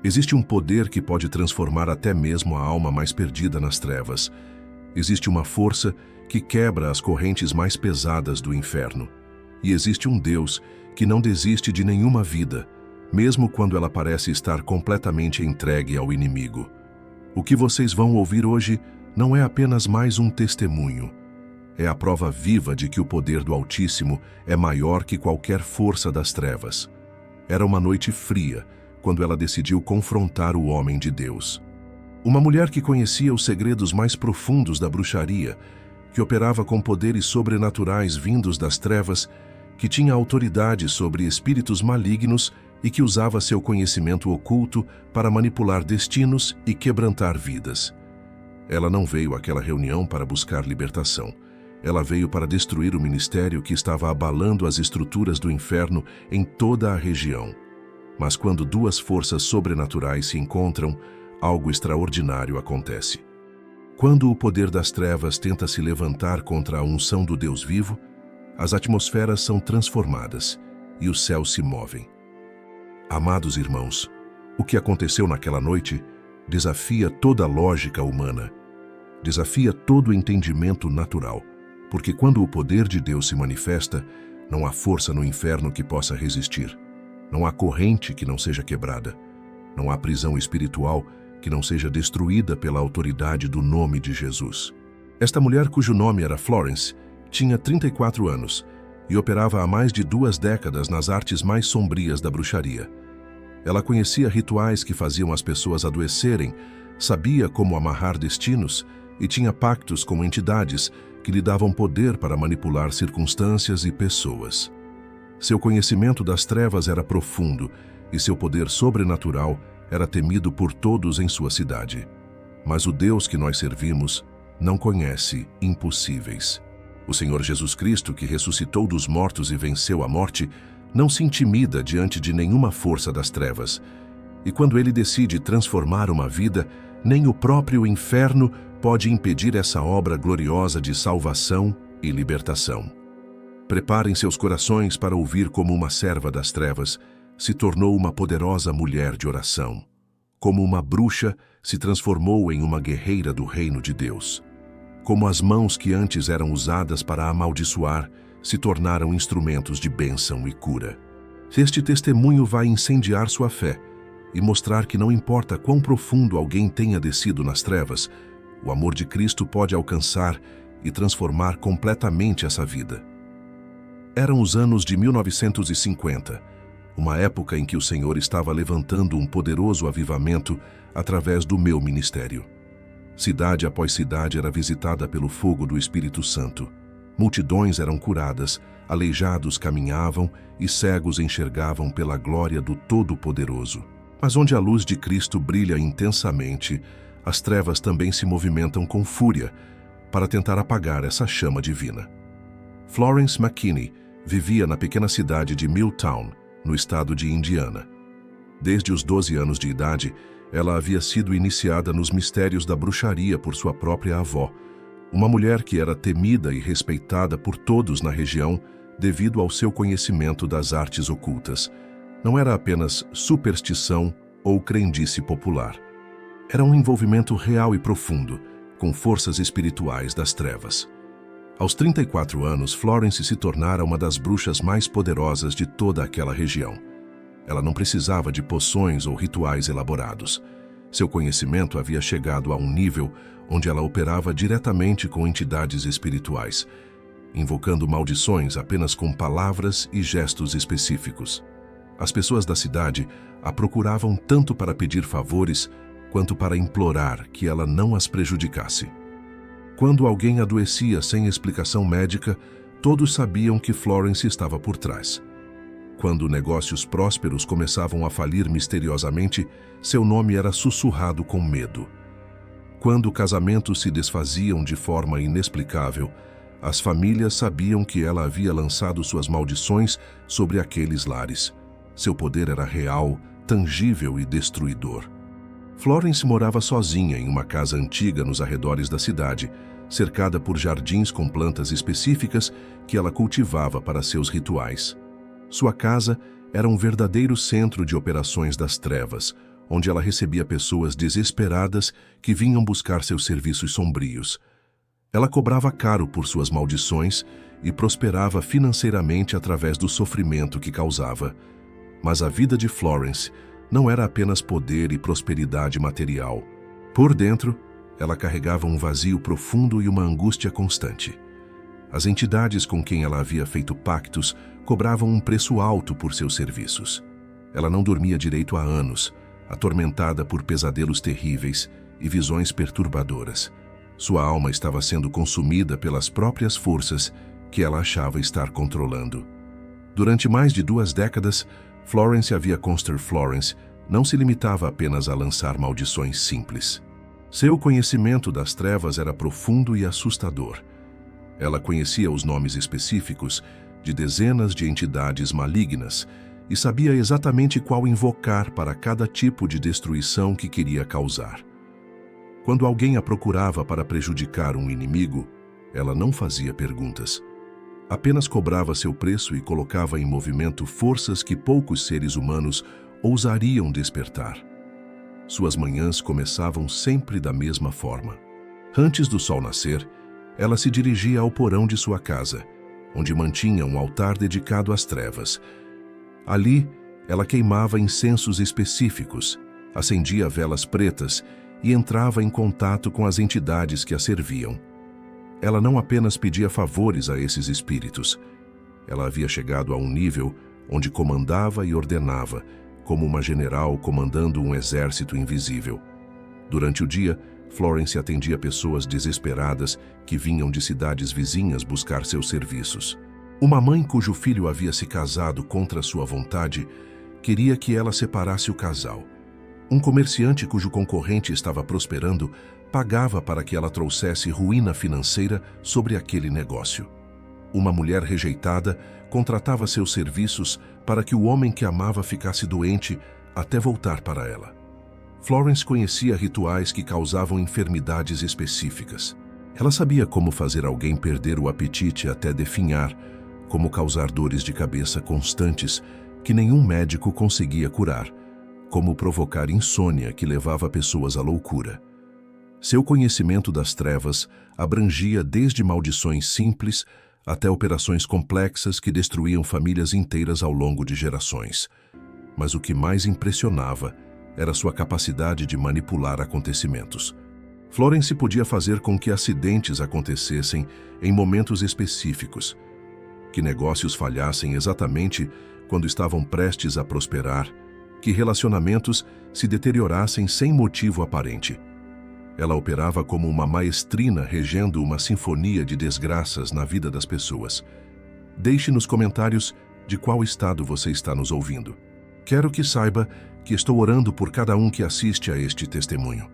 Existe um poder que pode transformar até mesmo a alma mais perdida nas trevas. Existe uma força que quebra as correntes mais pesadas do inferno. E existe um Deus que não desiste de nenhuma vida, mesmo quando ela parece estar completamente entregue ao inimigo. O que vocês vão ouvir hoje não é apenas mais um testemunho. É a prova viva de que o poder do Altíssimo é maior que qualquer força das trevas. Era uma noite fria, quando ela decidiu confrontar o homem de Deus. Uma mulher que conhecia os segredos mais profundos da bruxaria, que operava com poderes sobrenaturais vindos das trevas, que tinha autoridade sobre espíritos malignos e que usava seu conhecimento oculto para manipular destinos e quebrantar vidas. Ela não veio àquela reunião para buscar libertação. Ela veio para destruir o ministério que estava abalando as estruturas do inferno em toda a região. Mas quando duas forças sobrenaturais se encontram, algo extraordinário acontece. Quando o poder das trevas tenta se levantar contra a unção do Deus vivo, as atmosferas são transformadas e os céus se movem. Amados irmãos, o que aconteceu naquela noite desafia toda a lógica humana, desafia todo o entendimento natural, porque quando o poder de Deus se manifesta, não há força no inferno que possa resistir. Não há corrente que não seja quebrada. Não há prisão espiritual que não seja destruída pela autoridade do nome de Jesus. Esta mulher, cujo nome era Florence, tinha 34 anos e operava há mais de 2 décadas nas artes mais sombrias da bruxaria. Ela conhecia rituais que faziam as pessoas adoecerem, sabia como amarrar destinos e tinha pactos com entidades que lhe davam poder para manipular circunstâncias e pessoas. Seu conhecimento das trevas era profundo e seu poder sobrenatural era temido por todos em sua cidade. Mas o Deus que nós servimos não conhece impossíveis. O Senhor Jesus Cristo, que ressuscitou dos mortos e venceu a morte, não se intimida diante de nenhuma força das trevas. E quando ele decide transformar uma vida, nem o próprio inferno pode impedir essa obra gloriosa de salvação e libertação. Preparem seus corações para ouvir como uma serva das trevas se tornou uma poderosa mulher de oração. Como uma bruxa se transformou em uma guerreira do reino de Deus. Como as mãos que antes eram usadas para amaldiçoar se tornaram instrumentos de bênção e cura. Este testemunho vai incendiar sua fé e mostrar que não importa quão profundo alguém tenha descido nas trevas, o amor de Cristo pode alcançar e transformar completamente essa vida. Eram os anos de 1950, uma época em que o Senhor estava levantando um poderoso avivamento através do meu ministério. Cidade após cidade era visitada pelo fogo do Espírito Santo. Multidões eram curadas, aleijados caminhavam e cegos enxergavam pela glória do Todo-Poderoso. Mas onde a luz de Cristo brilha intensamente, as trevas também se movimentam com fúria para tentar apagar essa chama divina. Florence McKinney vivia na pequena cidade de Milltown, no estado de Indiana. Desde os 12 anos de idade, ela havia sido iniciada nos mistérios da bruxaria por sua própria avó, uma mulher que era temida e respeitada por todos na região devido ao seu conhecimento das artes ocultas. Não era apenas superstição ou crendice popular. Era um envolvimento real e profundo com forças espirituais das trevas. Aos 34 anos, Florence se tornara uma das bruxas mais poderosas de toda aquela região. Ela não precisava de poções ou rituais elaborados. Seu conhecimento havia chegado a um nível onde ela operava diretamente com entidades espirituais, invocando maldições apenas com palavras e gestos específicos. As pessoas da cidade a procuravam tanto para pedir favores quanto para implorar que ela não as prejudicasse. Quando alguém adoecia sem explicação médica, todos sabiam que Florence estava por trás. Quando negócios prósperos começavam a falir misteriosamente, seu nome era sussurrado com medo. Quando casamentos se desfaziam de forma inexplicável, as famílias sabiam que ela havia lançado suas maldições sobre aqueles lares. Seu poder era real, tangível e destruidor. Florence morava sozinha em uma casa antiga nos arredores da cidade, cercada por jardins com plantas específicas que ela cultivava para seus rituais. Sua casa era um verdadeiro centro de operações das trevas, onde ela recebia pessoas desesperadas que vinham buscar seus serviços sombrios. Ela cobrava caro por suas maldições e prosperava financeiramente através do sofrimento que causava. Mas a vida de Florence não era apenas poder e prosperidade material. Por dentro, ela carregava um vazio profundo e uma angústia constante. As entidades com quem ela havia feito pactos cobravam um preço alto por seus serviços. Ela não dormia direito há anos, atormentada por pesadelos terríveis e visões perturbadoras. Sua alma estava sendo consumida pelas próprias forças que ela achava estar controlando. Durante mais de 2 décadas, Florence a Via Conster Florence não se limitava apenas a lançar maldições simples. Seu conhecimento das trevas era profundo e assustador. Ela conhecia os nomes específicos de dezenas de entidades malignas e sabia exatamente qual invocar para cada tipo de destruição que queria causar. Quando alguém a procurava para prejudicar um inimigo, ela não fazia perguntas. Apenas cobrava seu preço e colocava em movimento forças que poucos seres humanos ousariam despertar. Suas manhãs começavam sempre da mesma forma. Antes do sol nascer, ela se dirigia ao porão de sua casa, onde mantinha um altar dedicado às trevas. Ali, ela queimava incensos específicos, acendia velas pretas e entrava em contato com as entidades que a serviam. Ela não apenas pedia favores a esses espíritos. Ela havia chegado a um nível onde comandava e ordenava, como uma general comandando um exército invisível. Durante o dia, Florence atendia pessoas desesperadas que vinham de cidades vizinhas buscar seus serviços. Uma mãe cujo filho havia se casado contra sua vontade queria que ela separasse o casal. Um comerciante cujo concorrente estava prosperando pagava para que ela trouxesse ruína financeira sobre aquele negócio. Uma mulher rejeitada contratava seus serviços para que o homem que amava ficasse doente até voltar para ela. Florence conhecia rituais que causavam enfermidades específicas. Ela sabia como fazer alguém perder o apetite até definhar, como causar dores de cabeça constantes que nenhum médico conseguia curar, como provocar insônia que levava pessoas à loucura. Seu conhecimento das trevas abrangia desde maldições simples até operações complexas que destruíam famílias inteiras ao longo de gerações. Mas o que mais impressionava era sua capacidade de manipular acontecimentos. Florence podia fazer com que acidentes acontecessem em momentos específicos, que negócios falhassem exatamente quando estavam prestes a prosperar, que relacionamentos se deteriorassem sem motivo aparente. Ela operava como uma maestrina regendo uma sinfonia de desgraças na vida das pessoas. Deixe nos comentários de qual estado você está nos ouvindo. Quero que saiba que estou orando por cada um que assiste a este testemunho,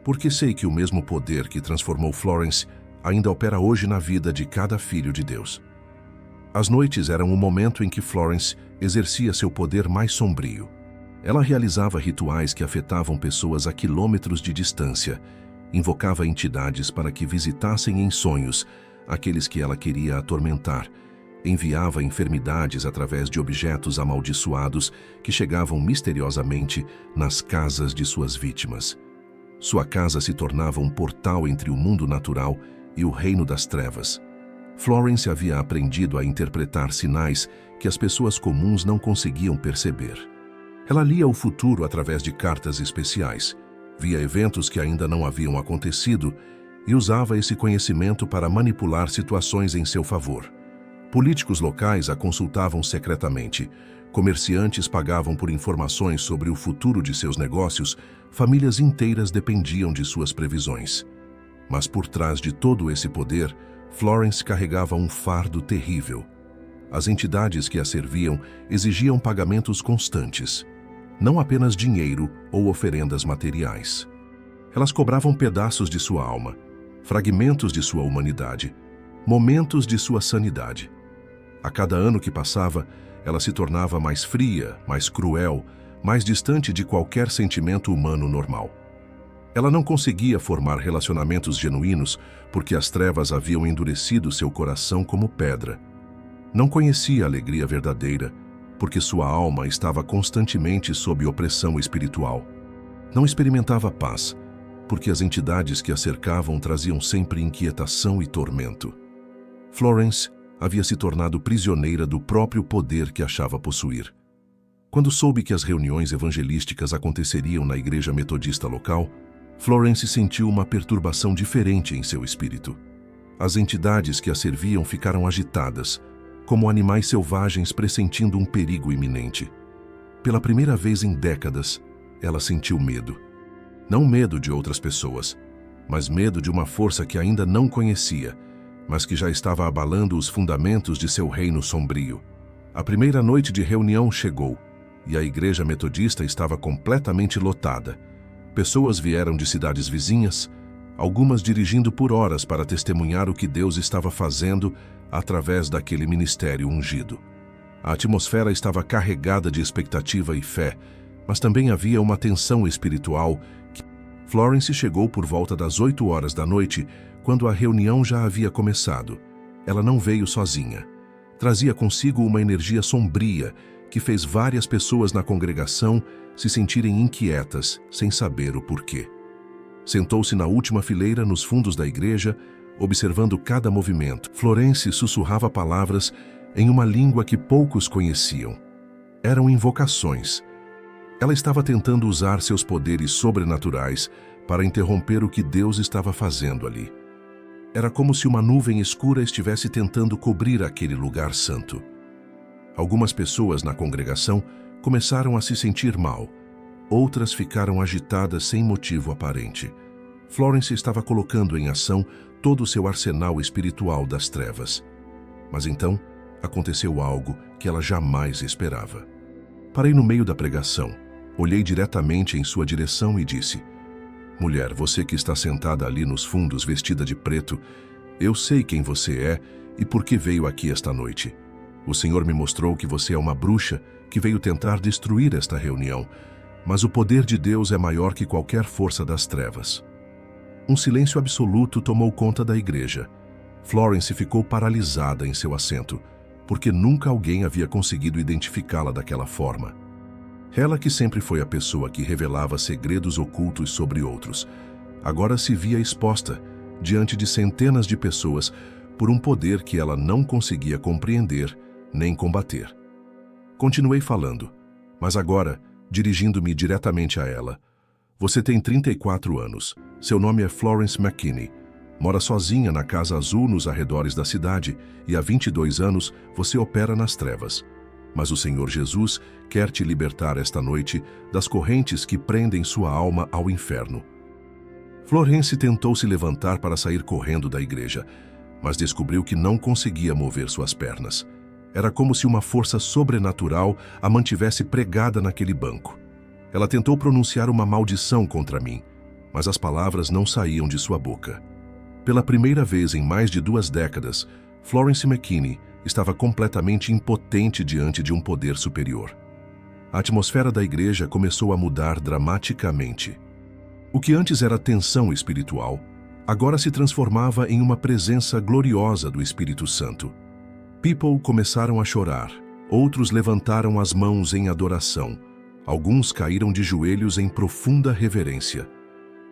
porque sei que o mesmo poder que transformou Florence ainda opera hoje na vida de cada filho de Deus. As noites eram o momento em que Florence exercia seu poder mais sombrio. Ela realizava rituais que afetavam pessoas a quilômetros de distância, invocava entidades para que visitassem em sonhos aqueles que ela queria atormentar, enviava enfermidades através de objetos amaldiçoados que chegavam misteriosamente nas casas de suas vítimas. Sua casa se tornava um portal entre o mundo natural e o reino das trevas. Florence havia aprendido a interpretar sinais que as pessoas comuns não conseguiam perceber. Ela lia o futuro através de cartas especiais, via eventos que ainda não haviam acontecido e usava esse conhecimento para manipular situações em seu favor. Políticos locais a consultavam secretamente, comerciantes pagavam por informações sobre o futuro de seus negócios, famílias inteiras dependiam de suas previsões. Mas por trás de todo esse poder, Florence carregava um fardo terrível. As entidades que a serviam exigiam pagamentos constantes, não apenas dinheiro ou oferendas materiais. Elas cobravam pedaços de sua alma, fragmentos de sua humanidade, momentos de sua sanidade. A cada ano que passava, ela se tornava mais fria, mais cruel, mais distante de qualquer sentimento humano normal. Ela não conseguia formar relacionamentos genuínos porque as trevas haviam endurecido seu coração como pedra. Não conhecia a alegria verdadeira porque sua alma estava constantemente sob opressão espiritual. Não experimentava paz, porque as entidades que a cercavam traziam sempre inquietação e tormento. Florence havia se tornado prisioneira do próprio poder que achava possuir. Quando soube que as reuniões evangelísticas aconteceriam na igreja metodista local, Florence sentiu uma perturbação diferente em seu espírito. As entidades que a serviam ficaram agitadas, como animais selvagens pressentindo um perigo iminente. Pela primeira vez em décadas, ela sentiu medo. Não medo de outras pessoas, mas medo de uma força que ainda não conhecia, mas que já estava abalando os fundamentos de seu reino sombrio. A primeira noite de reunião chegou, e a igreja metodista estava completamente lotada. Pessoas vieram de cidades vizinhas, algumas dirigindo por horas para testemunhar o que Deus estava fazendo através daquele ministério ungido. A atmosfera estava carregada de expectativa e fé, mas também havia uma tensão espiritual. Florence chegou por volta das 8 horas da noite, quando a reunião já havia começado. Ela não veio sozinha. Trazia consigo uma energia sombria que fez várias pessoas na congregação se sentirem inquietas, sem saber o porquê. Sentou-se na última fileira nos fundos da igreja, observando cada movimento. Florence sussurrava palavras em uma língua que poucos conheciam. Eram invocações. Ela estava tentando usar seus poderes sobrenaturais para interromper o que Deus estava fazendo ali. Era como se uma nuvem escura estivesse tentando cobrir aquele lugar santo. Algumas pessoas na congregação começaram a se sentir mal. Outras ficaram agitadas sem motivo aparente. Florence estava colocando em ação todo o seu arsenal espiritual das trevas. Mas então, aconteceu algo que ela jamais esperava. Parei no meio da pregação, olhei diretamente em sua direção e disse: "Mulher, você que está sentada ali nos fundos vestida de preto, eu sei quem você é e por que veio aqui esta noite. O Senhor me mostrou que você é uma bruxa que veio tentar destruir esta reunião, mas o poder de Deus é maior que qualquer força das trevas." Um silêncio absoluto tomou conta da igreja. Florence ficou paralisada em seu assento, porque nunca alguém havia conseguido identificá-la daquela forma. Ela, que sempre foi a pessoa que revelava segredos ocultos sobre outros, agora se via exposta, diante de centenas de pessoas, por um poder que ela não conseguia compreender nem combater. Continuei falando, mas agora, dirigindo-me diretamente a ela: "Você tem 34 anos. Seu nome é Florence McKinney. Mora sozinha na Casa Azul nos arredores da cidade e há 22 anos você opera nas trevas. Mas o Senhor Jesus quer te libertar esta noite das correntes que prendem sua alma ao inferno." Florence tentou se levantar para sair correndo da igreja, mas descobriu que não conseguia mover suas pernas. Era como se uma força sobrenatural a mantivesse pregada naquele banco. Ela tentou pronunciar uma maldição contra mim, mas as palavras não saíam de sua boca. Pela primeira vez em mais de 2 décadas, Florence McKinney estava completamente impotente diante de um poder superior. A atmosfera da igreja começou a mudar dramaticamente. O que antes era tensão espiritual, agora se transformava em uma presença gloriosa do Espírito Santo. People começaram a chorar, outros levantaram as mãos em adoração, alguns caíram de joelhos em profunda reverência.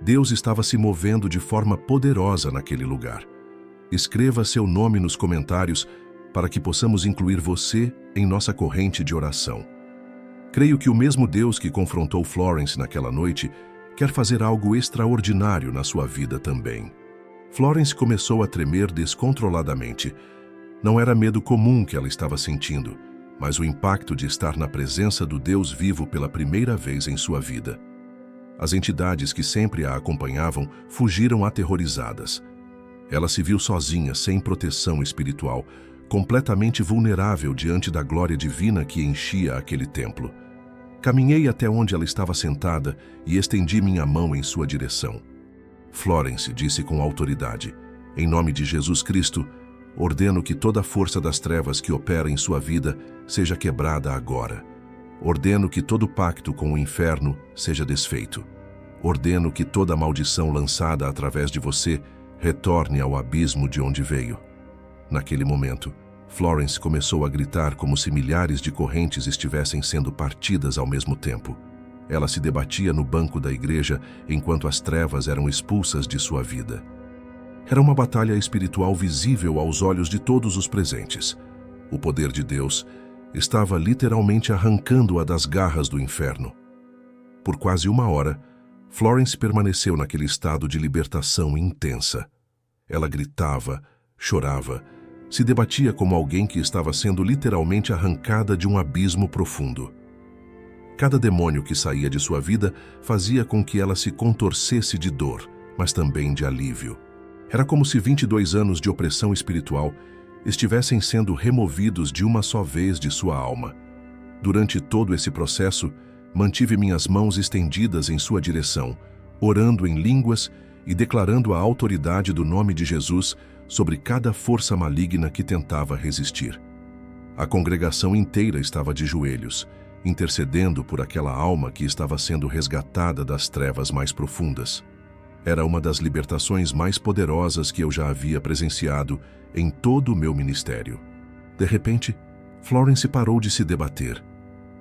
Deus estava se movendo de forma poderosa naquele lugar. Escreva seu nome nos comentários para que possamos incluir você em nossa corrente de oração. Creio que o mesmo Deus que confrontou Florence naquela noite quer fazer algo extraordinário na sua vida também. Florence começou a tremer descontroladamente. Não era medo comum que ela estava sentindo, mas o impacto de estar na presença do Deus vivo pela primeira vez em sua vida. As entidades que sempre a acompanhavam fugiram aterrorizadas. Ela se viu sozinha, sem proteção espiritual, completamente vulnerável diante da glória divina que enchia aquele templo. Caminhei até onde ela estava sentada e estendi minha mão em sua direção. "Florence", disse com autoridade, "em nome de Jesus Cristo, ordeno que toda a força das trevas que opera em sua vida seja quebrada agora. Ordeno que todo pacto com o inferno seja desfeito. Ordeno que toda maldição lançada através de você retorne ao abismo de onde veio." Naquele momento, Florence começou a gritar como se milhares de correntes estivessem sendo partidas ao mesmo tempo. Ela se debatia no banco da igreja enquanto as trevas eram expulsas de sua vida. Era uma batalha espiritual visível aos olhos de todos os presentes. O poder de Deus estava literalmente arrancando-a das garras do inferno. Por quase 1 hora, Florence permaneceu naquele estado de libertação intensa. Ela gritava, chorava, se debatia como alguém que estava sendo literalmente arrancada de um abismo profundo. Cada demônio que saía de sua vida fazia com que ela se contorcesse de dor, mas também de alívio. Era como se 22 anos de opressão espiritual estivessem sendo removidos de uma só vez de sua alma. Durante todo esse processo, mantive minhas mãos estendidas em sua direção, orando em línguas e declarando a autoridade do nome de Jesus sobre cada força maligna que tentava resistir. A congregação inteira estava de joelhos, intercedendo por aquela alma que estava sendo resgatada das trevas mais profundas. Era uma das libertações mais poderosas que eu já havia presenciado em todo o meu ministério. De repente, Florence parou de se debater.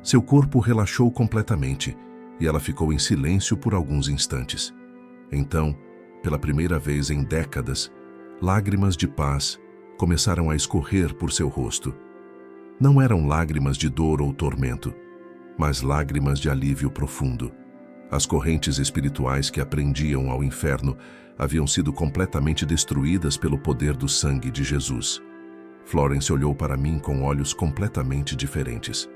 Seu corpo relaxou completamente e ela ficou em silêncio por alguns instantes. Então, pela primeira vez em décadas, lágrimas de paz começaram a escorrer por seu rosto. Não eram lágrimas de dor ou tormento, mas lágrimas de alívio profundo. As correntes espirituais que a prendiam ao inferno haviam sido completamente destruídas pelo poder do sangue de Jesus. Florence olhou para mim com olhos completamente diferentes.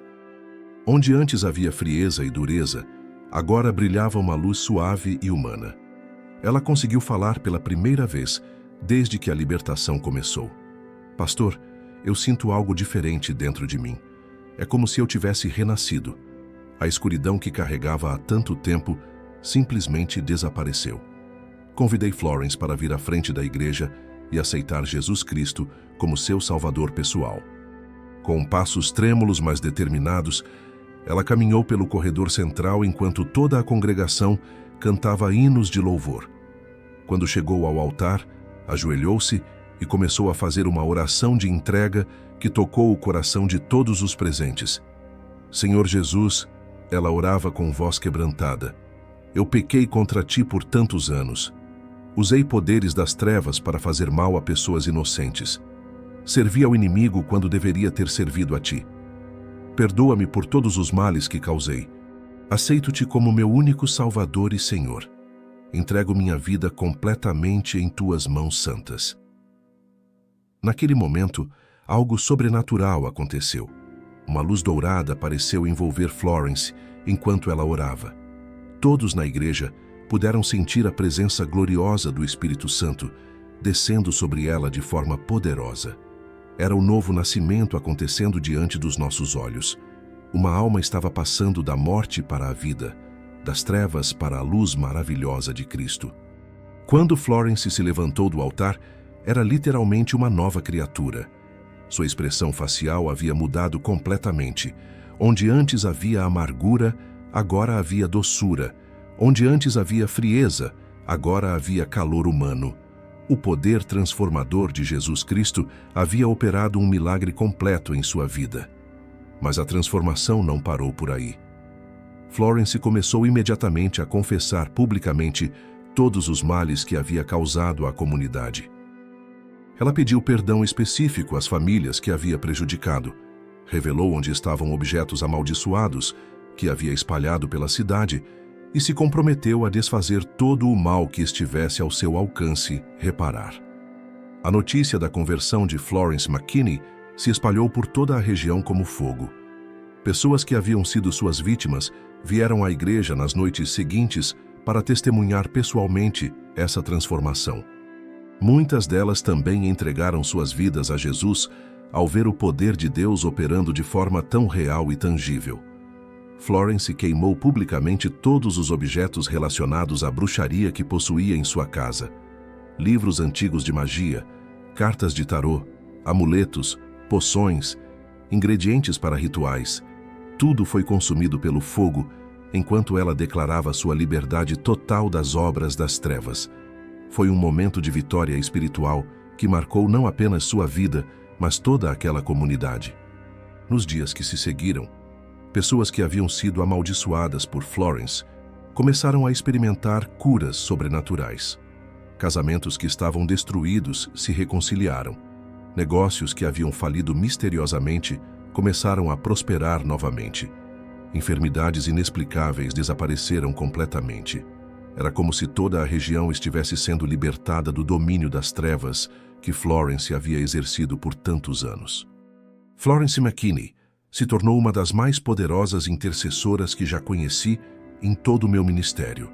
Onde antes havia frieza e dureza, agora brilhava uma luz suave e humana. Ela conseguiu falar pela primeira vez desde que a libertação começou. Pastor, eu sinto algo diferente dentro de mim. É como se eu tivesse renascido. A escuridão que carregava há tanto tempo simplesmente desapareceu. Convidei Florence para vir à frente da igreja e aceitar Jesus Cristo como seu Salvador pessoal. Com passos trêmulos, mas determinados, ela caminhou pelo corredor central enquanto toda a congregação cantava hinos de louvor. Quando chegou ao altar, ajoelhou-se e começou a fazer uma oração de entrega que tocou o coração de todos os presentes. Senhor Jesus, ela orava com voz quebrantada. Eu pequei contra ti por tantos anos. Usei poderes das trevas para fazer mal a pessoas inocentes. Servi ao inimigo quando deveria ter servido a ti. Perdoa-me por todos os males que causei. Aceito-te como meu único Salvador e Senhor. Entrego minha vida completamente em tuas mãos santas. Naquele momento, algo sobrenatural aconteceu. Uma luz dourada pareceu envolver Florence enquanto ela orava. Todos na igreja puderam sentir a presença gloriosa do Espírito Santo descendo sobre ela de forma poderosa. Era o novo nascimento acontecendo diante dos nossos olhos. Uma alma estava passando da morte para a vida, das trevas para a luz maravilhosa de Cristo. Quando Florence se levantou do altar, era literalmente uma nova criatura. Sua expressão facial havia mudado completamente. Onde antes havia amargura, agora havia doçura. Onde antes havia frieza, agora havia calor humano. O poder transformador de Jesus Cristo havia operado um milagre completo em sua vida. Mas a transformação não parou por aí. Florence começou imediatamente a confessar publicamente todos os males que havia causado à comunidade. Ela pediu perdão específico às famílias que havia prejudicado, revelou onde estavam objetos amaldiçoados que havia espalhado pela cidade e se comprometeu a desfazer todo o mal que estivesse ao seu alcance reparar. A notícia da conversão de Florence McKinney se espalhou por toda a região como fogo. Pessoas que haviam sido suas vítimas vieram à igreja nas noites seguintes para testemunhar pessoalmente essa transformação. Muitas delas também entregaram suas vidas a Jesus ao ver o poder de Deus operando de forma tão real e tangível. Florence queimou publicamente todos os objetos relacionados à bruxaria que possuía em sua casa. Livros antigos de magia, cartas de tarô, amuletos, poções, ingredientes para rituais. Tudo foi consumido pelo fogo enquanto ela declarava sua liberdade total das obras das trevas. Foi um momento de vitória espiritual que marcou não apenas sua vida, mas toda aquela comunidade. Nos dias que se seguiram, Pessoas que haviam sido amaldiçoadas por Florence começaram a experimentar curas sobrenaturais. Casamentos que estavam destruídos se reconciliaram. Negócios que haviam falido misteriosamente começaram a prosperar novamente. Enfermidades inexplicáveis desapareceram completamente. Era como se toda a região estivesse sendo libertada do domínio das trevas que Florence havia exercido por tantos anos. Florence McKinney se tornou uma das mais poderosas intercessoras que já conheci em todo o meu ministério.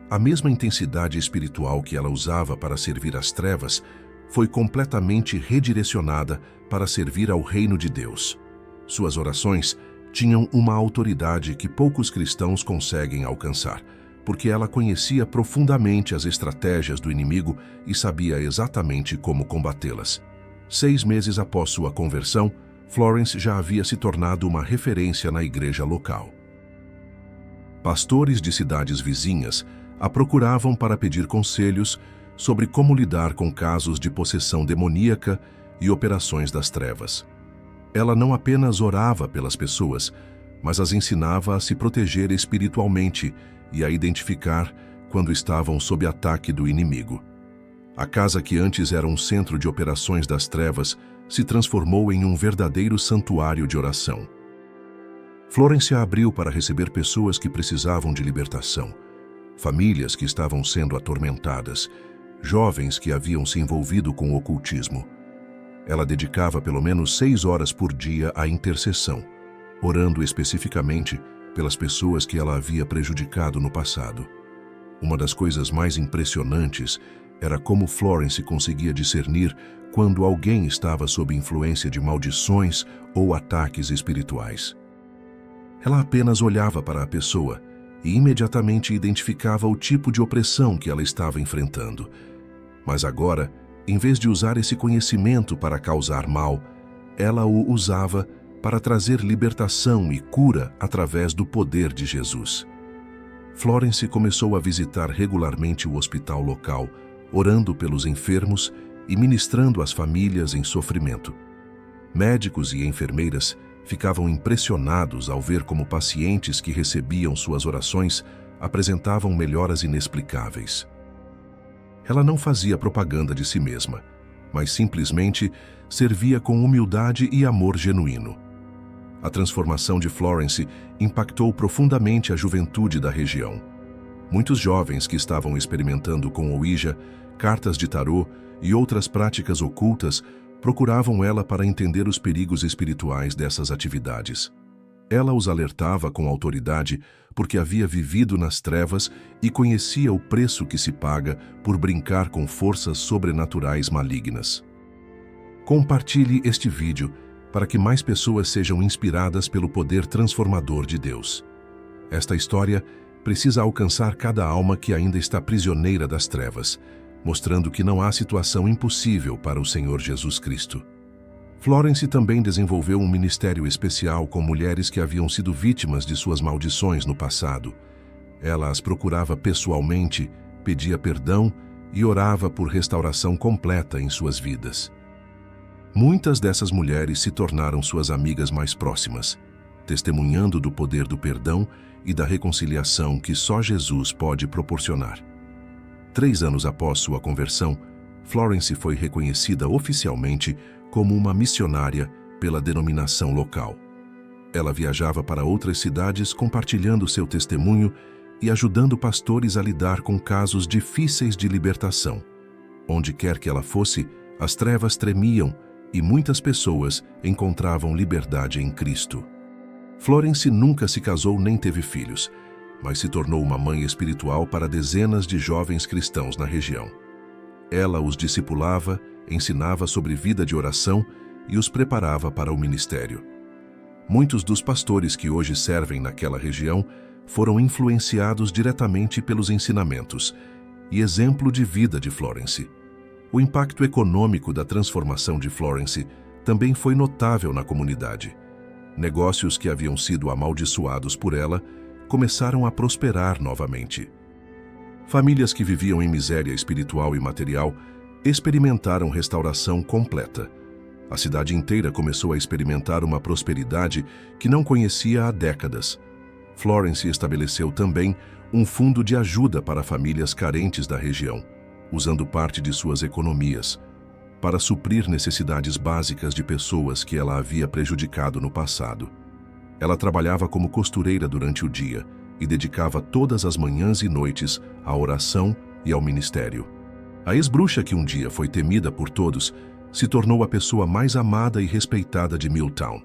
A mesma intensidade espiritual que ela usava para servir às trevas foi completamente redirecionada para servir ao reino de Deus. Suas orações tinham uma autoridade que poucos cristãos conseguem alcançar, porque ela conhecia profundamente as estratégias do inimigo e sabia exatamente como combatê-las. 6 meses após sua conversão, Florence já havia se tornado uma referência na igreja local. Pastores de cidades vizinhas a procuravam para pedir conselhos sobre como lidar com casos de possessão demoníaca e operações das trevas. Ela não apenas orava pelas pessoas, mas as ensinava a se proteger espiritualmente e a identificar quando estavam sob ataque do inimigo. A casa que antes era um centro de operações das trevas se transformou em um verdadeiro santuário de oração. Florence a abriu para receber pessoas que precisavam de libertação, famílias que estavam sendo atormentadas, jovens que haviam se envolvido com o ocultismo. Ela dedicava pelo menos 6 horas por dia à intercessão, orando especificamente pelas pessoas que ela havia prejudicado no passado. Uma das coisas mais impressionantes era como Florence conseguia discernir quando alguém estava sob influência de maldições ou ataques espirituais. Ela apenas olhava para a pessoa e imediatamente identificava o tipo de opressão que ela estava enfrentando. Mas agora, em vez de usar esse conhecimento para causar mal, ela o usava para trazer libertação e cura através do poder de Jesus. Florence começou a visitar regularmente o hospital local, orando pelos enfermos e ministrando às famílias em sofrimento. Médicos e enfermeiras ficavam impressionados ao ver como pacientes que recebiam suas orações apresentavam melhoras inexplicáveis. Ela não fazia propaganda de si mesma, mas simplesmente servia com humildade e amor genuíno. A transformação de Florence impactou profundamente a juventude da região. Muitos jovens que estavam experimentando com Ouija, cartas de tarô e outras práticas ocultas procuravam ela para entender os perigos espirituais dessas atividades. Ela os alertava com autoridade porque havia vivido nas trevas e conhecia o preço que se paga por brincar com forças sobrenaturais malignas. Compartilhe este vídeo para que mais pessoas sejam inspiradas pelo poder transformador de Deus. Esta história precisa alcançar cada alma que ainda está prisioneira das trevas, mostrando que não há situação impossível para o Senhor Jesus Cristo. Florence também desenvolveu um ministério especial com mulheres que haviam sido vítimas de suas maldições no passado. Ela as procurava pessoalmente, pedia perdão e orava por restauração completa em suas vidas. Muitas dessas mulheres se tornaram suas amigas mais próximas, testemunhando do poder do perdão e da reconciliação que só Jesus pode proporcionar. 3 anos após sua conversão, Florence foi reconhecida oficialmente como uma missionária pela denominação local. Ela viajava para outras cidades compartilhando seu testemunho e ajudando pastores a lidar com casos difíceis de libertação. Onde quer que ela fosse, as trevas tremiam e muitas pessoas encontravam liberdade em Cristo. Florence nunca se casou nem teve filhos, mas se tornou uma mãe espiritual para dezenas de jovens cristãos na região. Ela os discipulava, ensinava sobre vida de oração e os preparava para o ministério. Muitos dos pastores que hoje servem naquela região foram influenciados diretamente pelos ensinamentos e exemplo de vida de Florence. O impacto econômico da transformação de Florence também foi notável na comunidade. Negócios que haviam sido amaldiçoados por ela começaram a prosperar novamente. Famílias que viviam em miséria espiritual e material experimentaram restauração completa. A cidade inteira começou a experimentar uma prosperidade que não conhecia há décadas. Florence estabeleceu também um fundo de ajuda para famílias carentes da região, usando parte de suas economias, para suprir necessidades básicas de pessoas que ela havia prejudicado no passado. Ela trabalhava como costureira durante o dia e dedicava todas as manhãs e noites à oração e ao ministério. A ex-bruxa, que um dia foi temida por todos, se tornou a pessoa mais amada e respeitada de Milltown.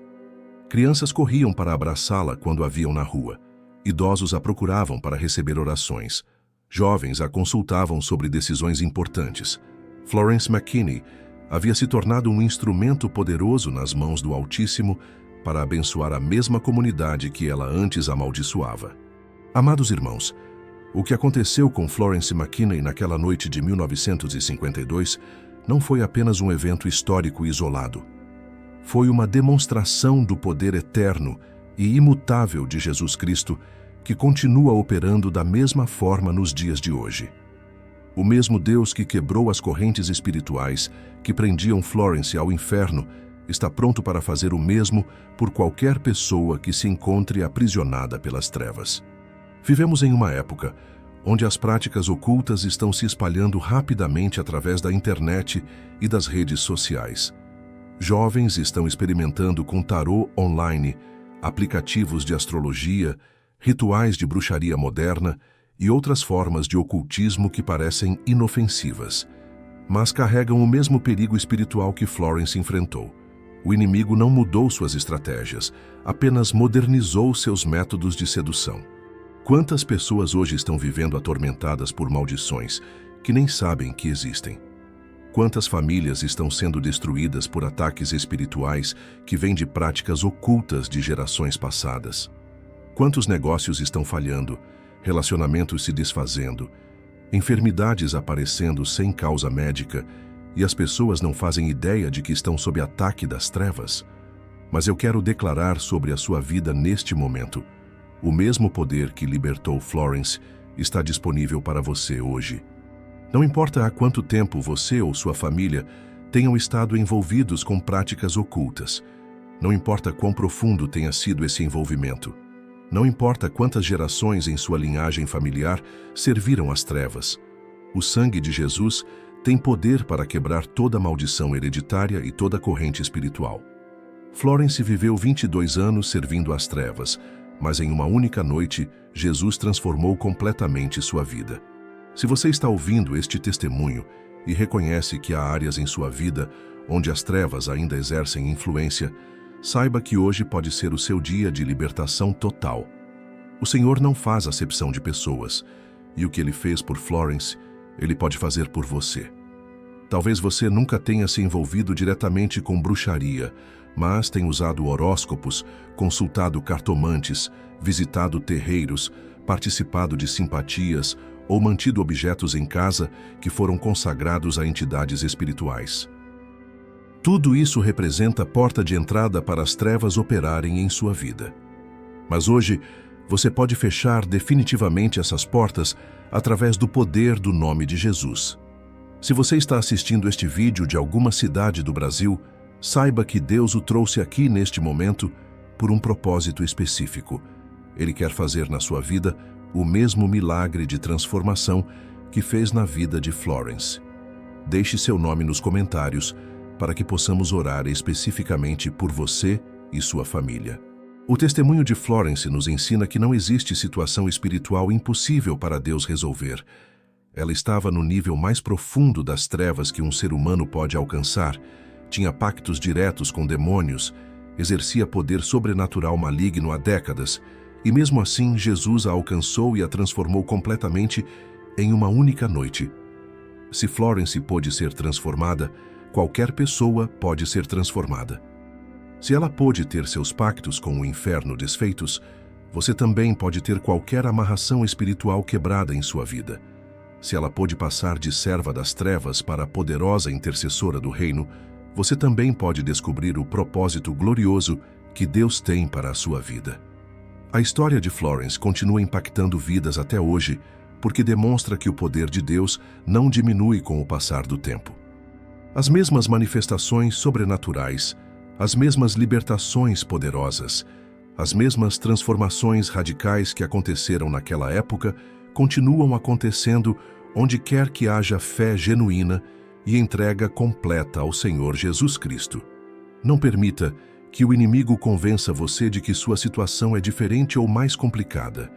Crianças corriam para abraçá-la quando a viam na rua. Idosos a procuravam para receber orações. Jovens a consultavam sobre decisões importantes. Florence McKinney havia se tornado um instrumento poderoso nas mãos do Altíssimo para abençoar a mesma comunidade que ela antes amaldiçoava. Amados irmãos, o que aconteceu com Florence McKinney naquela noite de 1952 não foi apenas um evento histórico isolado. Foi uma demonstração do poder eterno e imutável de Jesus Cristo, que continua operando da mesma forma nos dias de hoje. O mesmo Deus que quebrou as correntes espirituais que prendiam Florence ao inferno está pronto para fazer o mesmo por qualquer pessoa que se encontre aprisionada pelas trevas. Vivemos em uma época onde as práticas ocultas estão se espalhando rapidamente através da internet e das redes sociais. Jovens estão experimentando com tarô online, aplicativos de astrologia, rituais de bruxaria moderna e outras formas de ocultismo que parecem inofensivas, mas carregam o mesmo perigo espiritual que Florence enfrentou. O inimigo não mudou suas estratégias, apenas modernizou seus métodos de sedução. Quantas pessoas hoje estão vivendo atormentadas por maldições que nem sabem que existem? Quantas famílias estão sendo destruídas por ataques espirituais que vêm de práticas ocultas de gerações passadas? Quantos negócios estão falhando, relacionamentos se desfazendo, enfermidades aparecendo sem causa médica e as pessoas não fazem ideia de que estão sob ataque das trevas? Mas eu quero declarar sobre a sua vida neste momento: o mesmo poder que libertou Florence está disponível para você hoje. Não importa há quanto tempo você ou sua família tenham estado envolvidos com práticas ocultas. Não importa quão profundo tenha sido esse envolvimento. Não importa quantas gerações em sua linhagem familiar serviram às trevas. O sangue de Jesus tem poder para quebrar toda maldição hereditária e toda corrente espiritual. Florence viveu 22 anos servindo às trevas, mas em uma única noite, Jesus transformou completamente sua vida. Se você está ouvindo este testemunho e reconhece que há áreas em sua vida onde as trevas ainda exercem influência, saiba que hoje pode ser o seu dia de libertação total. O Senhor não faz acepção de pessoas, e o que Ele fez por Florence, Ele pode fazer por você. Talvez você nunca tenha se envolvido diretamente com bruxaria, mas tem usado horóscopos, consultado cartomantes, visitado terreiros, participado de simpatias ou mantido objetos em casa que foram consagrados a entidades espirituais. Tudo isso representa a porta de entrada para as trevas operarem em sua vida. Mas hoje, você pode fechar definitivamente essas portas através do poder do nome de Jesus. Se você está assistindo este vídeo de alguma cidade do Brasil, saiba que Deus o trouxe aqui neste momento por um propósito específico. Ele quer fazer na sua vida o mesmo milagre de transformação que fez na vida de Florence. Deixe seu nome nos comentários para que possamos orar especificamente por você e sua família. O testemunho de Florence nos ensina que não existe situação espiritual impossível para Deus resolver. Ela estava no nível mais profundo das trevas que um ser humano pode alcançar, tinha pactos diretos com demônios, exercia poder sobrenatural maligno há décadas, e mesmo assim Jesus a alcançou e a transformou completamente em uma única noite. Se Florence pôde ser transformada, qualquer pessoa pode ser transformada. Se ela pôde ter seus pactos com o inferno desfeitos, você também pode ter qualquer amarração espiritual quebrada em sua vida. Se ela pôde passar de serva das trevas para a poderosa intercessora do reino, você também pode descobrir o propósito glorioso que Deus tem para a sua vida. A história de Florence continua impactando vidas até hoje, porque demonstra que o poder de Deus não diminui com o passar do tempo. As mesmas manifestações sobrenaturais, as mesmas libertações poderosas, as mesmas transformações radicais que aconteceram naquela época continuam acontecendo onde quer que haja fé genuína e entrega completa ao Senhor Jesus Cristo. Não permita que o inimigo convença você de que sua situação é diferente ou mais complicada.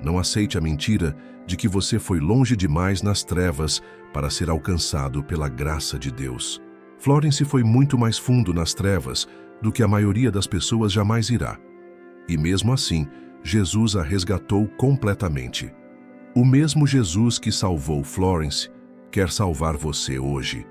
Não aceite a mentira de que você foi longe demais nas trevas para ser alcançado pela graça de Deus. Florence foi muito mais fundo nas trevas do que a maioria das pessoas jamais irá. E mesmo assim, Jesus a resgatou completamente. O mesmo Jesus que salvou Florence quer salvar você hoje.